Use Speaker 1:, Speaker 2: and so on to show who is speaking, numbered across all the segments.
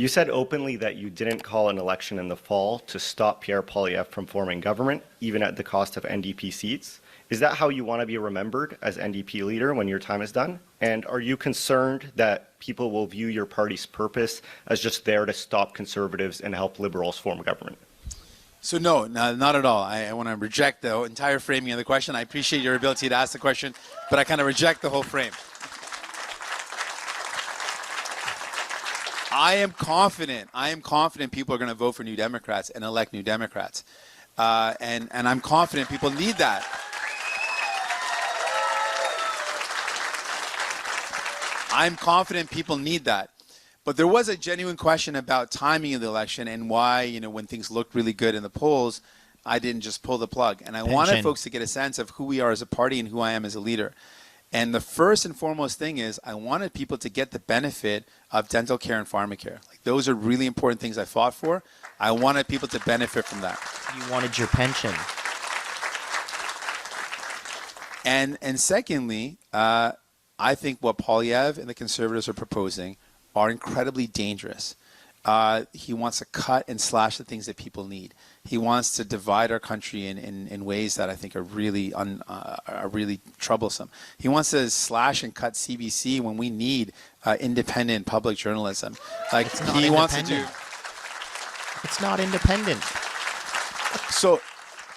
Speaker 1: You said openly that you didn't call an election in the fall to stop Pierre Poilievre from forming government, even at the cost of NDP seats. Is that how you want to be remembered as NDP leader when your time is done? And are you concerned that people will view your party's purpose as just there to stop Conservatives and help Liberals form government?
Speaker 2: So no, not at all. I want to reject the entire framing of the question. I appreciate your ability to ask the question, but I kind of reject the whole frame. I am confident people are going to vote for New Democrats and elect New Democrats. And I'm confident people need that. I'm confident people need that. But there was a genuine question about timing of the election and why, when things looked really good in the polls, I didn't just pull the plug. And I wanted folks to get a sense of who we are as a party and who I am as a leader. And the first and foremost thing is I wanted people to get the benefit of dental care and pharmacare. Like, those are really important things I fought for. I wanted people to benefit from that.
Speaker 3: You wanted your pension.
Speaker 2: And secondly, I think what Poilievre and the Conservatives are proposing are incredibly dangerous. He wants to cut and slash the things that people need. He wants to divide our country in ways that I think are really troublesome. He wants to slash and cut CBC when we need independent public journalism. Like, he wants to do.
Speaker 3: It's not independent.
Speaker 2: So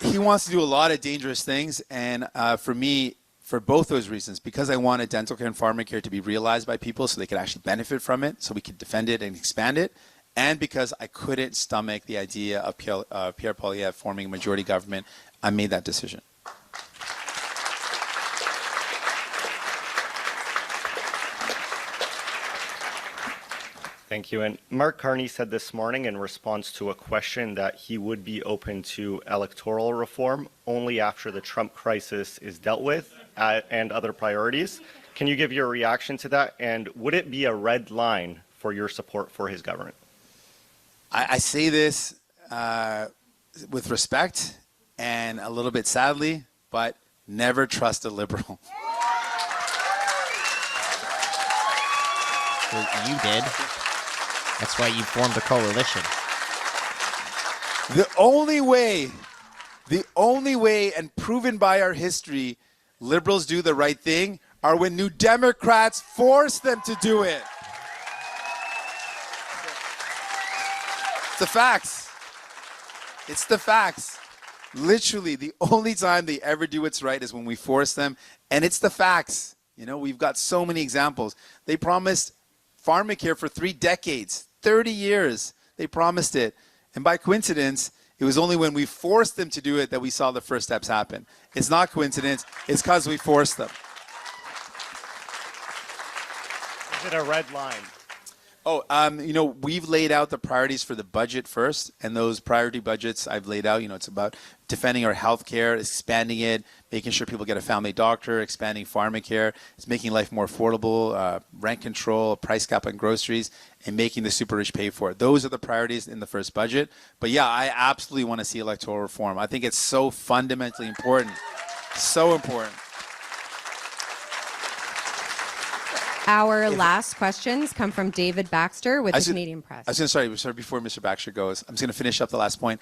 Speaker 2: he wants to do a lot of dangerous things, and for me, for both those reasons, because I wanted dental care and pharmacare to be realized by people so they could actually benefit from it, so we could defend it and expand it, and because I couldn't stomach the idea of Pierre Poilievre forming a majority government, I made that decision.
Speaker 1: Thank you. And Mark Carney said this morning in response to a question that he would be open to electoral reform only after the Trump crisis is dealt with and other priorities. Can you give your reaction to that? And would it be a red line for your support for his government?
Speaker 2: I say this with respect and a little bit sadly, but never trust a liberal.
Speaker 3: Well, you did. That's why you formed a coalition.
Speaker 2: The only way, and proven by our history, liberals do the right thing are when New Democrats force them to do it. It's the facts. It's the facts. Literally, the only time they ever do what's right is when we force them, and it's the facts. We've got so many examples. They promised pharmacare for 3 decades, 30 years. They promised it. And by coincidence, it was only when we forced them to do it that we saw the first steps happen. It's not coincidence. It's because we forced them.
Speaker 1: Is it a red line?
Speaker 2: We've laid out the priorities for the budget first, and those priority budgets I've laid out, it's about defending our health care, expanding it, making sure people get a family doctor, expanding pharmacare, it's making life more affordable, rent control, price cap on groceries, and making the super rich pay for it. Those are the priorities in the first budget. But yeah, I absolutely want to see electoral reform. I think it's so fundamentally important. So important.
Speaker 4: Our last questions come from David Baxter with the Canadian Press.
Speaker 2: Sorry, before Mr. Baxter goes, I'm just going to finish up the last point.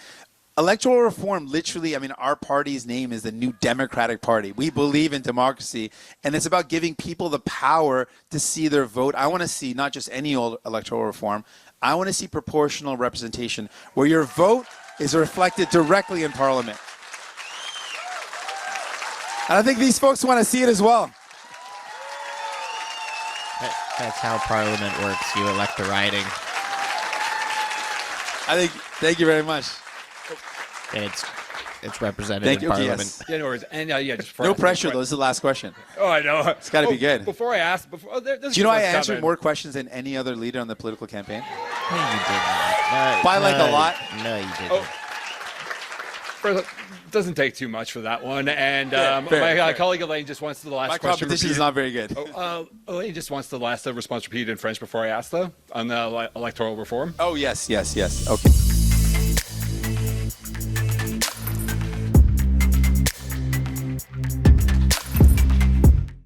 Speaker 2: Electoral reform, literally, our party's name is the New Democratic Party. We believe in democracy, and it's about giving people the power to see their vote. I want to see not just any old electoral reform. I want to see proportional representation, where your vote is reflected directly in Parliament. And I think these folks want to see it as well.
Speaker 3: That's how Parliament works. You elect the riding.
Speaker 2: Thank you very much.
Speaker 3: And it's represented in Parliament.
Speaker 2: Yes.
Speaker 5: Yeah, no worries. And just
Speaker 2: no pressure, though. This is the last question.
Speaker 5: Oh, I know.
Speaker 2: It's got to be good.
Speaker 5: Before I ask,
Speaker 2: do you know I answered more questions than any other leader on the political campaign?
Speaker 3: No, you did not.
Speaker 2: By a lot?
Speaker 3: No, you didn't.
Speaker 5: It doesn't take too much for that one. And
Speaker 2: fair.
Speaker 5: colleague Elaine just wants the last question.
Speaker 2: My competition is not very good.
Speaker 5: Elaine just wants the last response repeated in French before I ask, though, on the electoral reform.
Speaker 2: Oh, yes. Okay.